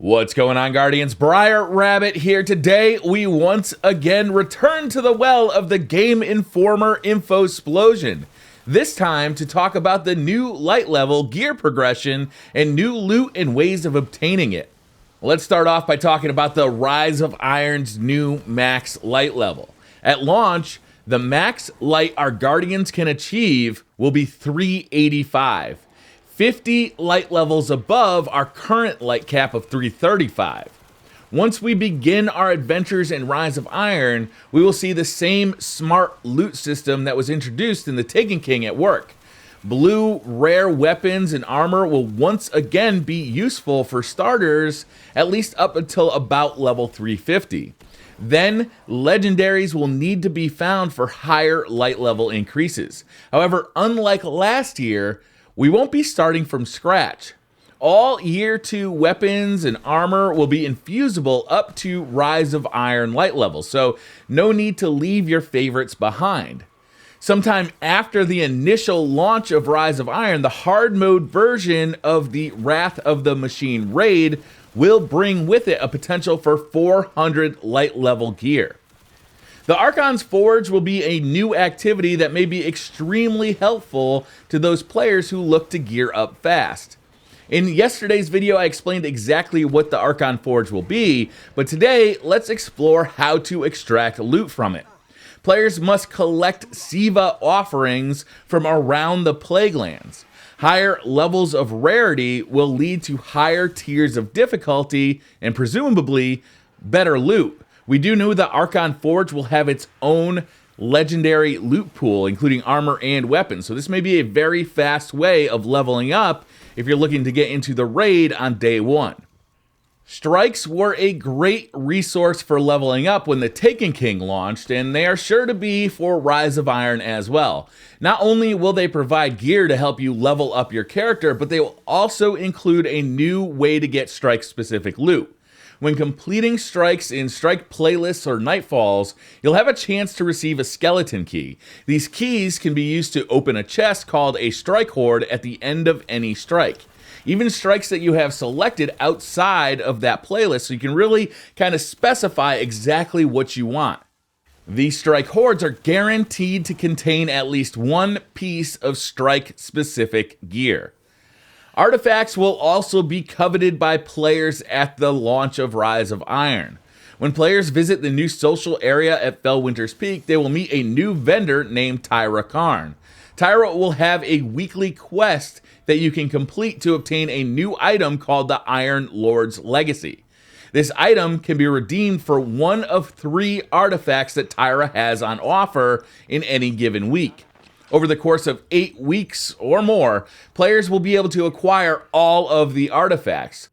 What's going on, Guardians? Briar Rabbit here. Today, we once again return to the well of the Game Informer info explosion. This time to talk about the new light level, gear progression, and new loot and ways of obtaining it. Let's start off by talking about the Rise of Iron's new max light level. At launch, the max light our Guardians can achieve will be 385. 50 light levels above our current light cap of 335. Once we begin our adventures in Rise of Iron, we will see the same smart loot system that was introduced in the Taken King at work. Blue rare weapons and armor will once again be useful for starters, at least up until about level 350. Then, legendaries will need to be found for higher light level increases. However, unlike last year, we won't be starting from scratch. All Year 2 weapons and armor will be infusible up to Rise of Iron light levels, so no need to leave your favorites behind. Sometime after the initial launch of Rise of Iron, the hard mode version of the Wrath of the Machine raid will bring with it a potential for 400 light level gear. The Archon's Forge will be a new activity that may be extremely helpful to those players who look to gear up fast. In yesterday's video, I explained exactly what the Archon Forge will be, but today, let's explore how to extract loot from it. Players must collect Siva offerings from around the Plaguelands. Higher levels of rarity will lead to higher tiers of difficulty and presumably better loot. We do know that Archon Forge will have its own legendary loot pool, including armor and weapons. So this may be a very fast way of leveling up if you're looking to get into the raid on day one. Strikes were a great resource for leveling up when the Taken King launched, and they are sure to be for Rise of Iron as well. Not only will they provide gear to help you level up your character, but they will also include a new way to get strike-specific loot. When completing strikes in strike playlists or nightfalls, you'll have a chance to receive a skeleton key. These keys can be used to open a chest called a strike hoard at the end of any strike. Even strikes that you have selected outside of that playlist, so you can really kind of specify exactly what you want. These strike hoards are guaranteed to contain at least one piece of strike-specific gear. Artifacts will also be coveted by players at the launch of Rise of Iron. When players visit the new social area at Fellwinter's Peak, they will meet a new vendor named Tyra Karn. Tyra will have a weekly quest that you can complete to obtain a new item called the Iron Lord's Legacy. This item can be redeemed for one of 3 artifacts that Tyra has on offer in any given week. Over the course of 8 weeks or more, players will be able to acquire all of the artifacts.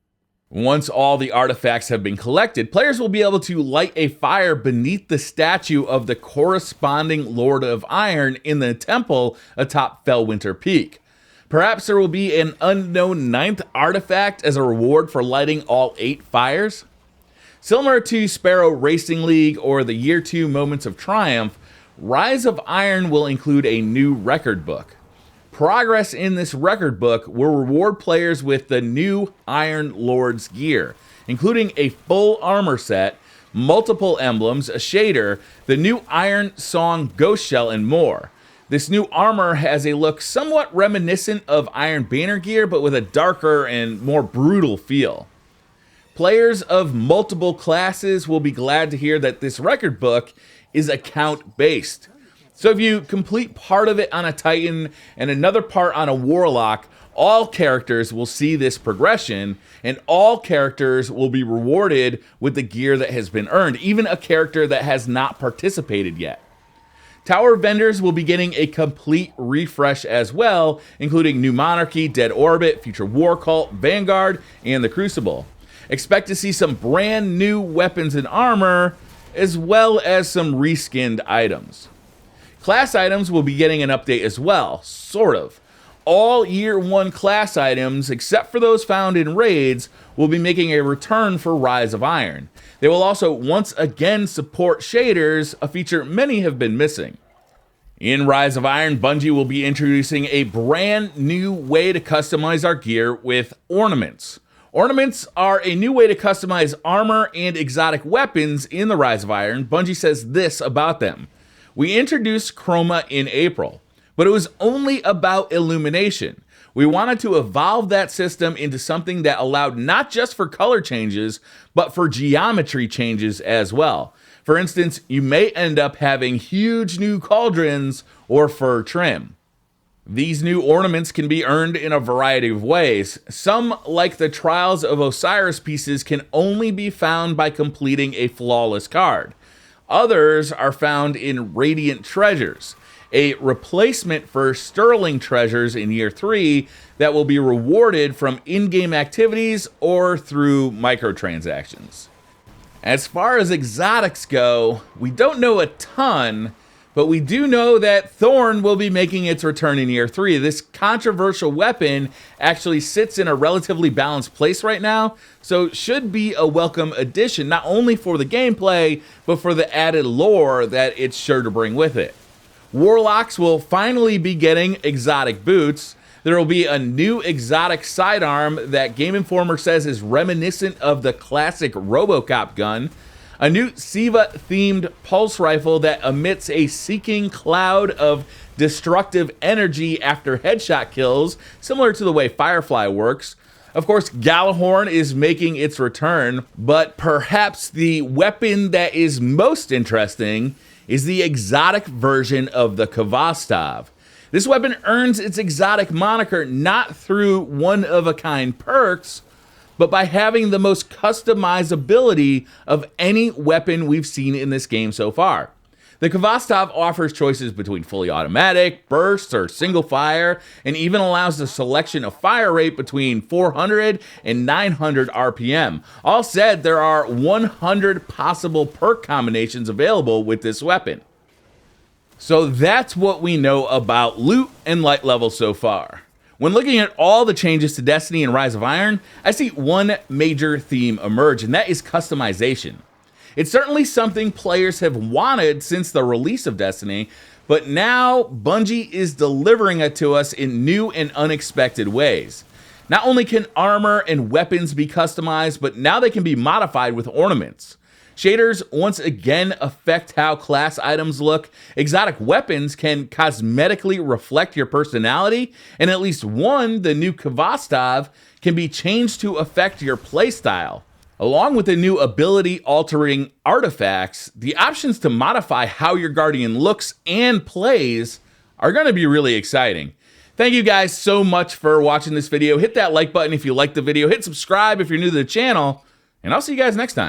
Once all the artifacts have been collected, players will be able to light a fire beneath the statue of the corresponding Lord of Iron in the temple atop Fellwinter Peak. Perhaps there will be an unknown 9th artifact as a reward for lighting all 8 fires? Similar to Sparrow Racing League or the Year 2 Moments of Triumph, Rise of Iron will include a new record book. Progress in this record book will reward players with the new Iron Lord's gear, including a full armor set, multiple emblems, a shader, the new Iron Song Ghost Shell, and more. This new armor has a look somewhat reminiscent of Iron Banner gear, but with a darker and more brutal feel. Players of multiple classes will be glad to hear that this record book is account-based. So if you complete part of it on a Titan and another part on a Warlock, all characters will see this progression, and all characters will be rewarded with the gear that has been earned, even a character that has not participated yet. Tower vendors will be getting a complete refresh as well, including New Monarchy, Dead Orbit, Future War Cult, Vanguard, and the Crucible. Expect to see some brand new weapons and armor, as well as some reskinned items. Class items will be getting an update as well, sort of. All Year 1 class items, except for those found in raids, will be making a return for Rise of Iron. They will also once again support shaders, a feature many have been missing. In Rise of Iron, Bungie will be introducing a brand new way to customize our gear with ornaments. Ornaments are a new way to customize armor and exotic weapons in the Rise of Iron. Bungie says this about them. We introduced Chroma in April, but it was only about illumination. We wanted to evolve that system into something that allowed not just for color changes, but for geometry changes as well. For instance, you may end up having huge new cauldrons or fur trim. These new ornaments can be earned in a variety of ways. Some, like the Trials of Osiris pieces, can only be found by completing a flawless card. Others are found in Radiant Treasures, a replacement for Sterling Treasures in Year 3 that will be rewarded from in-game activities or through microtransactions. As far as exotics go, we don't know a ton, but we do know that Thorn will be making its return in Year 3. This controversial weapon actually sits in a relatively balanced place right now, so should be a welcome addition, not only for the gameplay, but for the added lore that it's sure to bring with it. Warlocks will finally be getting exotic boots. There will be a new exotic sidearm that Game Informer says is reminiscent of the classic RoboCop gun. A new Siva-themed pulse rifle that emits a seeking cloud of destructive energy after headshot kills, similar to the way Firefly works. Of course, Galahorn is making its return, but perhaps the weapon that is most interesting is the exotic version of the Kvastov. This weapon earns its exotic moniker not through one-of-a-kind perks, but by having the most customizability of any weapon we've seen in this game so far. The Kvastov offers choices between fully automatic, bursts, or single fire, and even allows the selection of fire rate between 400 and 900 RPM. All said, there are 100 possible perk combinations available with this weapon. So that's what we know about loot and light level so far. When looking at all the changes to Destiny and Rise of Iron, I see one major theme emerge, and that is customization. It's certainly something players have wanted since the release of Destiny, but now Bungie is delivering it to us in new and unexpected ways. Not only can armor and weapons be customized, but now they can be modified with ornaments. Shaders once again affect how class items look. Exotic weapons can cosmetically reflect your personality, and at least one, the new Kvastov, can be changed to affect your playstyle. Along with the new ability-altering artifacts, the options to modify how your Guardian looks and plays are going to be really exciting. Thank you guys so much for watching this video. Hit that like button if you liked the video. Hit subscribe if you're new to the channel, and I'll see you guys next time.